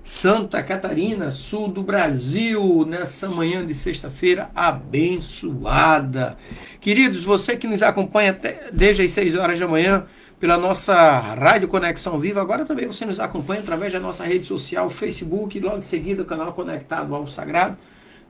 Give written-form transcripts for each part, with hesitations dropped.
Santa Catarina, sul do Brasil, nessa manhã de sexta-feira abençoada. Queridos, você que nos acompanha desde as 6 horas da manhã pela nossa Rádio Conexão Viva, agora também você nos acompanha através da nossa rede social, Facebook, e logo em seguida o canal Conectado ao Sagrado.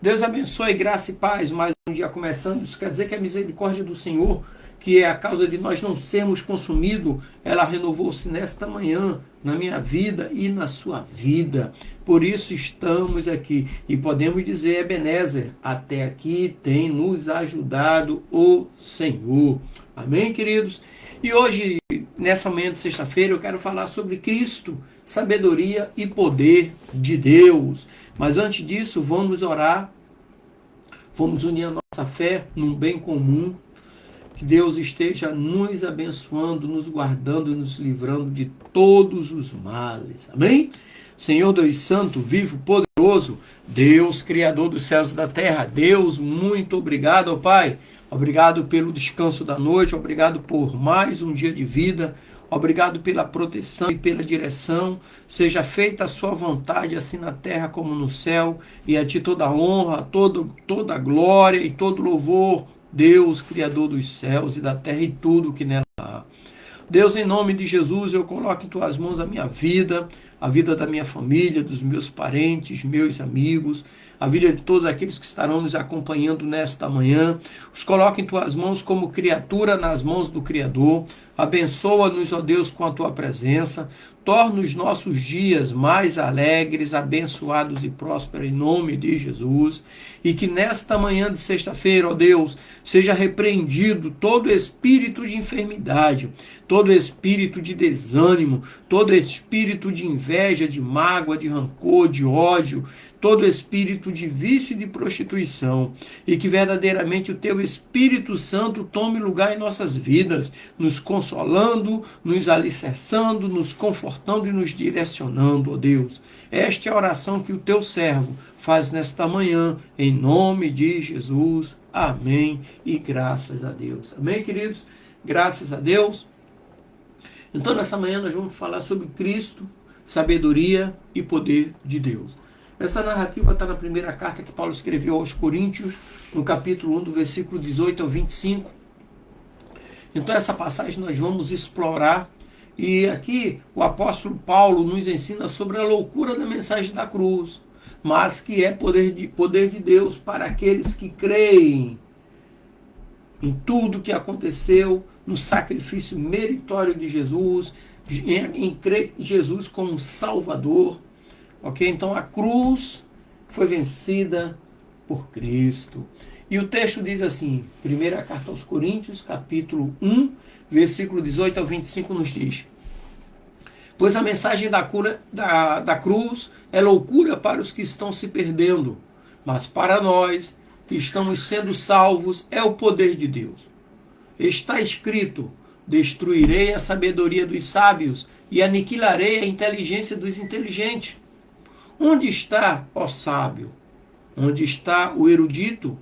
Deus abençoe, graça e paz, mais um dia começando. Isso quer dizer que a misericórdia do Senhor, que é a causa de nós não sermos consumidos, ela renovou-se nesta manhã, na minha vida e na sua vida. Por isso estamos aqui e podemos dizer, Ebenezer, até aqui tem nos ajudado o Senhor. Amém, queridos? E hoje, nessa manhã de sexta-feira, eu quero falar sobre Cristo, sabedoria e poder de Deus. Mas antes disso, vamos orar, vamos unir a nossa fé num bem comum. Que Deus esteja nos abençoando, nos guardando e nos livrando de todos os males. Amém? Senhor Deus Santo, vivo, poderoso, Deus, Criador dos céus e da terra, Deus, muito obrigado, ó Pai. Obrigado pelo descanso da noite, obrigado por mais um dia de vida, obrigado pela proteção e pela direção. Seja feita a sua vontade, assim na terra como no céu, e a Ti toda a honra, toda a glória e todo louvor, Deus, Criador dos céus e da terra e tudo que nela há. Deus, em nome de Jesus, eu coloco em Tuas mãos a minha vida, a vida da minha família, dos meus parentes, meus amigos, a vida de todos aqueles que estarão nos acompanhando nesta manhã. Os coloco em Tuas mãos como criatura nas mãos do Criador. Abençoa-nos, ó Deus, com a Tua presença. Torna os nossos dias mais alegres, abençoados e prósperos em nome de Jesus. E que nesta manhã de sexta-feira, ó Deus, seja repreendido todo espírito de enfermidade, todo espírito de desânimo, todo espírito de inveja, de mágoa, de rancor, de ódio, todo espírito de vício e de prostituição, e que verdadeiramente o Teu Espírito Santo tome lugar em nossas vidas, nos consolando, nos alicerçando, nos confortando e nos direcionando, ó Deus. Esta é a oração que o Teu servo faz nesta manhã, em nome de Jesus. Amém e graças a Deus. Amém, queridos? Graças a Deus. Então, nessa manhã nós vamos falar sobre Cristo, sabedoria e poder de Deus. Essa narrativa está na primeira carta que Paulo escreveu aos Coríntios, no capítulo 1, do versículo 18 ao 25. Então, essa passagem nós vamos explorar. E aqui o apóstolo Paulo nos ensina sobre a loucura da mensagem da cruz, mas que é poder de Deus para aqueles que creem em tudo que aconteceu, no sacrifício meritório de Jesus, em crer em Jesus como Salvador. Ok? Então a cruz foi vencida por Cristo. E o texto diz assim, primeira carta aos Coríntios, capítulo 1, versículo 18 ao 25 nos diz: pois a mensagem da cruz é loucura para os que estão se perdendo, mas para nós que estamos sendo salvos é o poder de Deus. Está escrito: destruirei a sabedoria dos sábios e aniquilarei a inteligência dos inteligentes. Onde está, ó sábio? Onde está o erudito?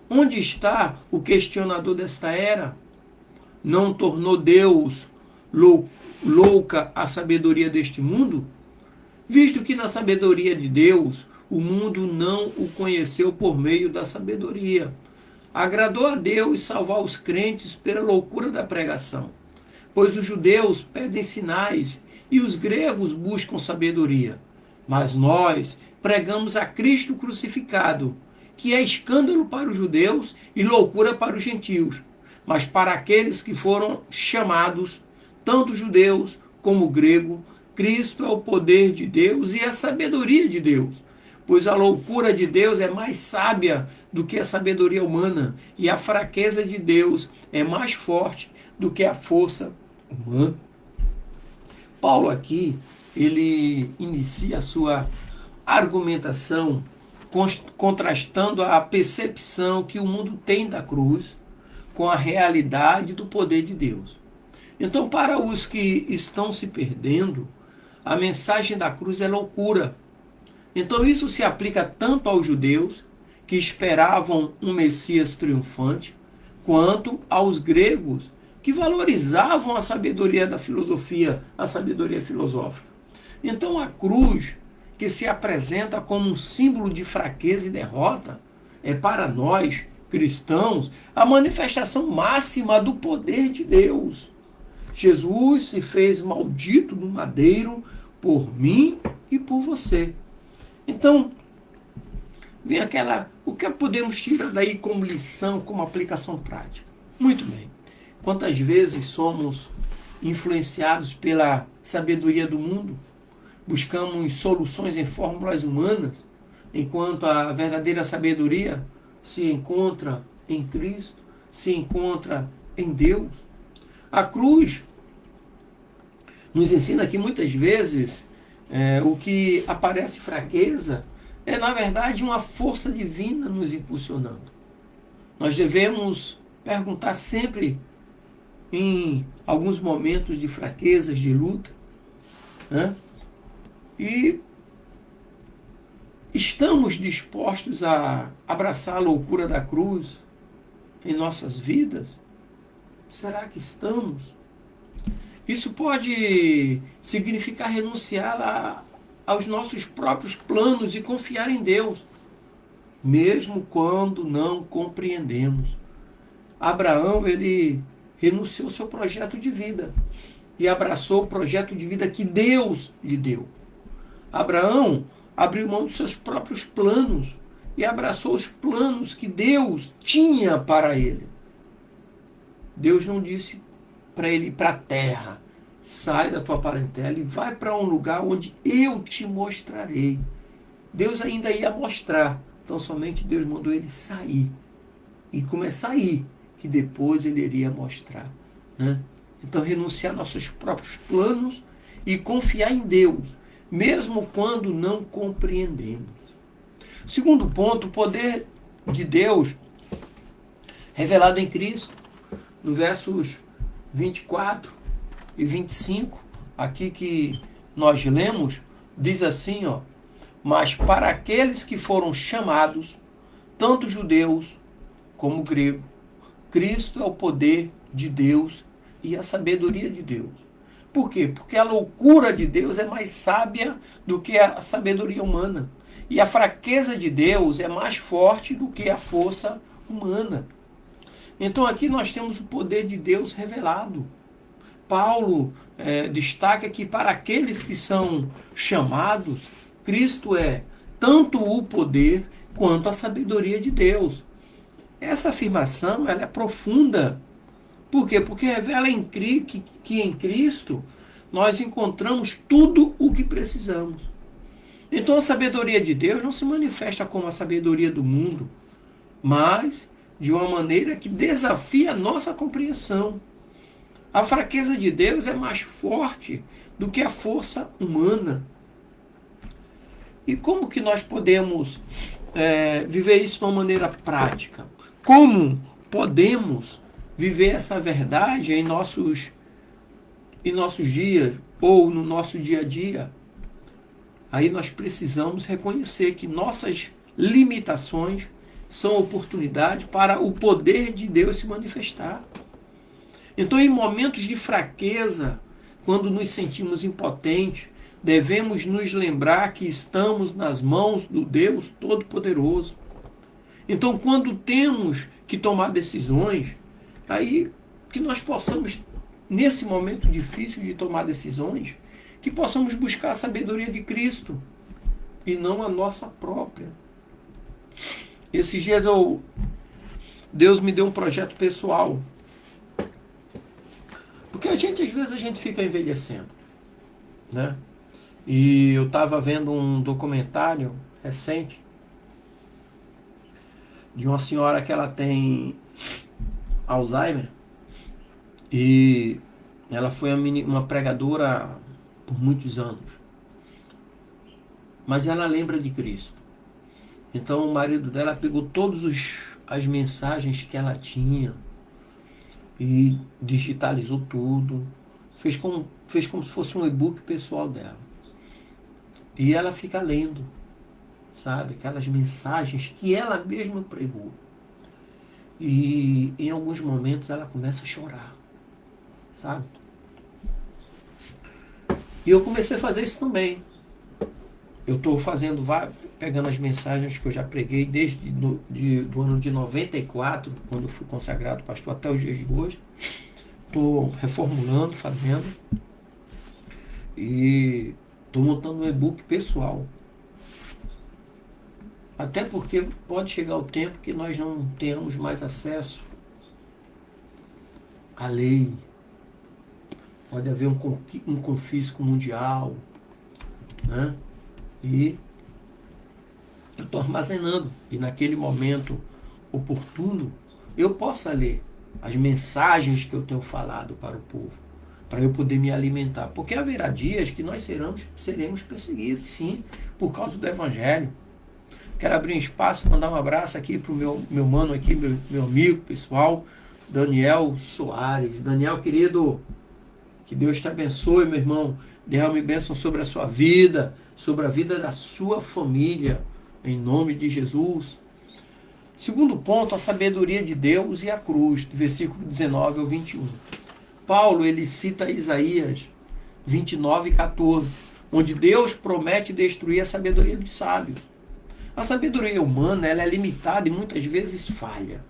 Onde está o questionador desta era? Não tornou Deus louca a sabedoria deste mundo? Visto que na sabedoria de Deus, o mundo não o conheceu por meio da sabedoria. Agradou a Deus salvar os crentes pela loucura da pregação, pois os judeus pedem sinais e os gregos buscam sabedoria. Mas nós pregamos a Cristo crucificado, que é escândalo para os judeus e loucura para os gentios. Mas para aqueles que foram chamados, tanto judeus como grego, Cristo é o poder de Deus e a sabedoria de Deus. Pois a loucura de Deus é mais sábia do que a sabedoria humana, e a fraqueza de Deus é mais forte do que a força humana. Paulo aqui, ele inicia a sua argumentação contrastando a percepção que o mundo tem da cruz com a realidade do poder de Deus. Então, para os que estão se perdendo, a mensagem da cruz é loucura. Então, isso se aplica tanto aos judeus, que esperavam um Messias triunfante, quanto aos gregos, que valorizavam a sabedoria da filosofia, a sabedoria filosófica. Então, a cruz que se apresenta como um símbolo de fraqueza e derrota, é para nós, cristãos, a manifestação máxima do poder de Deus. Jesus se fez maldito no madeiro por mim e por você. Então, vem o que podemos tirar daí como lição, como aplicação prática? Muito bem. Quantas vezes somos influenciados pela sabedoria do mundo? Buscamos soluções em fórmulas humanas, enquanto a verdadeira sabedoria se encontra em Cristo, se encontra em Deus. A cruz nos ensina que muitas vezes o que aparece fraqueza é, na verdade, uma força divina nos impulsionando. Nós devemos perguntar sempre, em alguns momentos de fraquezas, de luta, né? E estamos dispostos a abraçar a loucura da cruz em nossas vidas? Será que estamos? Isso pode significar renunciar aos nossos próprios planos e confiar em Deus, mesmo quando não compreendemos. Abraão, ele renunciou ao seu projeto de vida e abraçou o projeto de vida que Deus lhe deu. Abraão abriu mão dos seus próprios planos e abraçou os planos que Deus tinha para ele. Deus não disse para ele ir para a terra, sai da tua parentela e vai para um lugar onde eu te mostrarei. Deus ainda ia mostrar, então somente Deus mandou ele sair. E começar aí, que depois ele iria mostrar, né? Então renunciar aos nossos próprios planos e confiar em Deus, mesmo quando não compreendemos. Segundo ponto, o poder de Deus revelado em Cristo, no versos 24 e 25, aqui que nós lemos, diz assim, ó: mas para aqueles que foram chamados, tanto judeus como gregos, Cristo é o poder de Deus e a sabedoria de Deus. Por quê? Porque a loucura de Deus é mais sábia do que a sabedoria humana. E a fraqueza de Deus é mais forte do que a força humana. Então aqui nós temos o poder de Deus revelado. Paulo destaca que para aqueles que são chamados, Cristo é tanto o poder quanto a sabedoria de Deus. Essa afirmação ela é profunda. Por quê? Porque revela que em Cristo nós encontramos tudo o que precisamos. Então a sabedoria de Deus não se manifesta como a sabedoria do mundo, mas de uma maneira que desafia a nossa compreensão. A fraqueza de Deus é mais forte do que a força humana. E como que nós podemos viver isso de uma maneira prática? Como podemos viver essa verdade em nossos dias ou no nosso dia a dia? Aí nós precisamos reconhecer que nossas limitações são oportunidade para o poder de Deus se manifestar. Então, em momentos de fraqueza, quando nos sentimos impotentes, devemos nos lembrar que estamos nas mãos do Deus Todo-Poderoso. Então, quando temos que tomar decisões, aí que nós possamos, nesse momento difícil de tomar decisões, que possamos buscar a sabedoria de Cristo e não a nossa própria. Esses dias Deus me deu um projeto pessoal. Porque às vezes a gente fica envelhecendo, né? E eu estava vendo um documentário recente de uma senhora que ela tem Alzheimer e ela foi uma pregadora por muitos anos. Mas ela lembra de Cristo. Então o marido dela pegou todas as mensagens que ela tinha e digitalizou tudo, fez como se fosse um e-book pessoal dela. E ela fica lendo, sabe, aquelas mensagens que ela mesma pregou. E em alguns momentos ela começa a chorar, sabe? E eu comecei a fazer isso também. eu estou pegando as mensagens que eu já preguei desde do ano de 94, quando eu fui consagrado pastor, até os dias de hoje. Estou reformulando, fazendo, e estou montando um e-book pessoal. Até porque pode chegar o tempo que nós não tenhamos mais acesso à lei. Pode haver um confisco mundial, né? E eu estou armazenando. E naquele momento oportuno, eu possa ler as mensagens que eu tenho falado para o povo, para eu poder me alimentar. Porque haverá dias que nós seremos perseguidos, sim, por causa do Evangelho. Quero abrir um espaço, mandar um abraço aqui para o meu mano aqui, meu amigo pessoal, Daniel Soares. Daniel, querido, que Deus te abençoe, meu irmão. Derrame bênção sobre a sua vida, sobre a vida da sua família, em nome de Jesus. Segundo ponto, a sabedoria de Deus e a cruz, do versículo 19 ao 21. Paulo, ele cita Isaías 29 e 14, onde Deus promete destruir a sabedoria dos sábios. A sabedoria humana, ela é limitada e muitas vezes falha.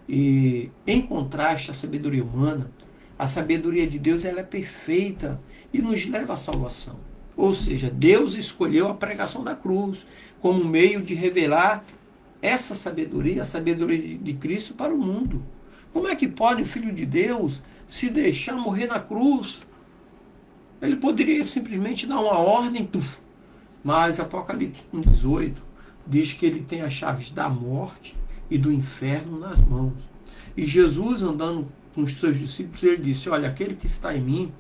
E, em contraste à sabedoria humana, a sabedoria de Deus, ela é perfeita e nos leva à salvação. Ou seja, Deus escolheu a pregação da cruz como meio de revelar essa sabedoria, a sabedoria de Cristo para o mundo. Como é que pode o Filho de Deus se deixar morrer na cruz? Ele poderia simplesmente dar uma ordem, mas Apocalipse 1,18 diz que ele tem as chaves da morte e do inferno nas mãos. E Jesus, andando com os seus discípulos, ele disse: olha, aquele que está em mim,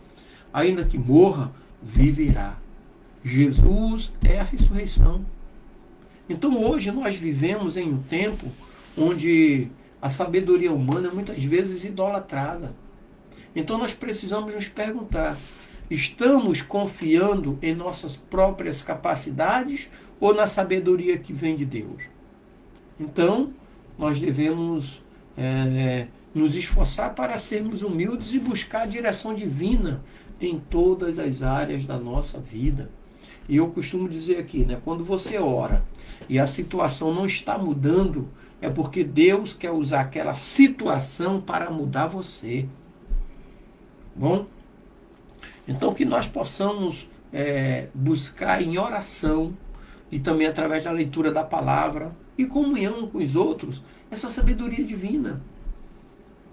ainda que morra, viverá. Jesus é a ressurreição. Então hoje nós vivemos em um tempo onde a sabedoria humana é muitas vezes idolatrada. Então nós precisamos nos perguntar: estamos confiando em nossas próprias capacidades ou na sabedoria que vem de Deus? Então nós devemos nos esforçar para sermos humildes e buscar a direção divina em todas as áreas da nossa vida. E eu costumo dizer aqui, quando você ora e a situação não está mudando, é porque Deus quer usar aquela situação para mudar você. Bom? Então que nós possamos buscar em oração e também através da leitura da palavra e comunhão com os outros essa sabedoria divina.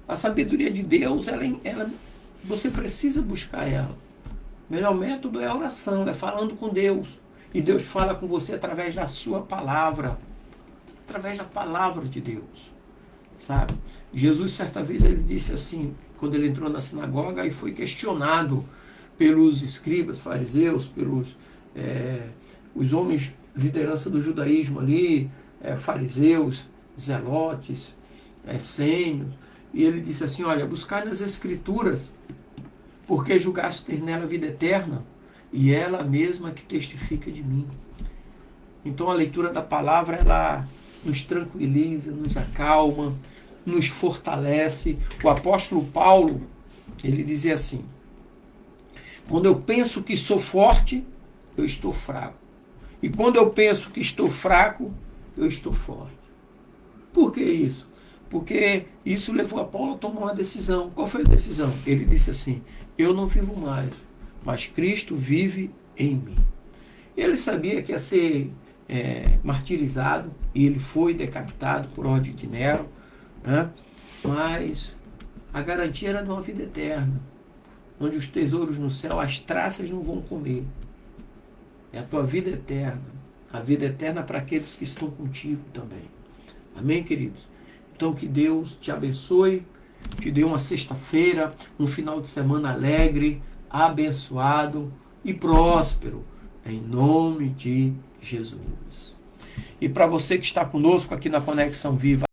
A sabedoria de Deus, você precisa buscar ela. O melhor método é a oração, é falando com Deus. E Deus fala com você através da sua palavra. Através da palavra de Deus. Sabe? Jesus, certa vez, ele disse assim, quando ele entrou na sinagoga e foi questionado pelos escribas, fariseus, pelos os homens, liderança do judaísmo ali, fariseus, zelotes, essênios. E ele disse assim: olha, buscai nas escrituras, porque julgaste ter nela a vida eterna, e ela mesma que testifica de mim. Então a leitura da palavra, ela nos tranquiliza, nos acalma, nos fortalece. O apóstolo Paulo, ele dizia assim: quando eu penso que sou forte, eu estou fraco. E quando eu penso que estou fraco, eu estou forte. Por que isso? Porque isso levou a Paulo a tomar uma decisão. Qual foi a decisão? Ele disse assim: eu não vivo mais, mas Cristo vive em mim. Ele sabia que ia ser martirizado, e ele foi decapitado por ordem de Nero, mas a garantia era de uma vida eterna, onde os tesouros no céu, as traças não vão comer. É a tua vida eterna, a vida eterna para aqueles que estão contigo também. Amém, queridos? Então que Deus te abençoe, te dê uma sexta-feira, um final de semana alegre, abençoado e próspero, em nome de Jesus. E para você que está conosco aqui na Conexão Viva,